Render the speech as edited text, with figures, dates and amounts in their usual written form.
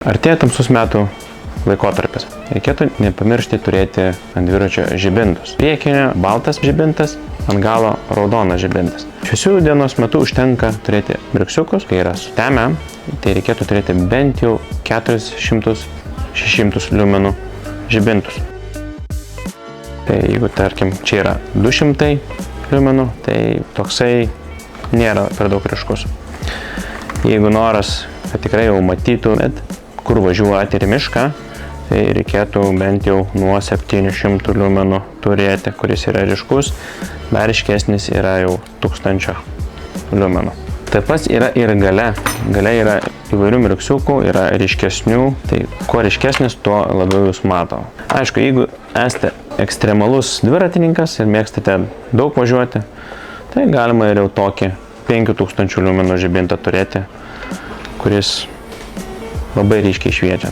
Artėja tamsus metų laikotarpis. Reikėtų nepamiršti turėti ant dviračio žibintus. Priekinio baltas žibintas, ant galo raudonas žibintas. Šviesių dienos metu užtenka turėti briksiukus, kai yra sutemę, tai reikėtų turėti bent jau 400-600 liumenų žibintus. Tai jeigu, tarkim, čia yra 200 liumenų, tai toksai nėra per daug ryškus. Jeigu noras, kad tikrai jau matytumėt, kur važiuoti ir mišką, tai reikėtų bent jau nuo 700 liumenų turėti, kuris yra ryškus, dar ryškesnis yra jau 1000 liumenų. Taip pat yra ir gale. Gale yra įvairių mirksiukų, yra ryškesnių, tai kuo ryškesnis, tuo labiau jūs mato. Aišku, jeigu esate ekstremalus dviratininkas ir mėgstate daug važiuoti, tai galima ir jau tokį 5000 liumenų žibintą turėti, kuris labai ryškiai šviečia.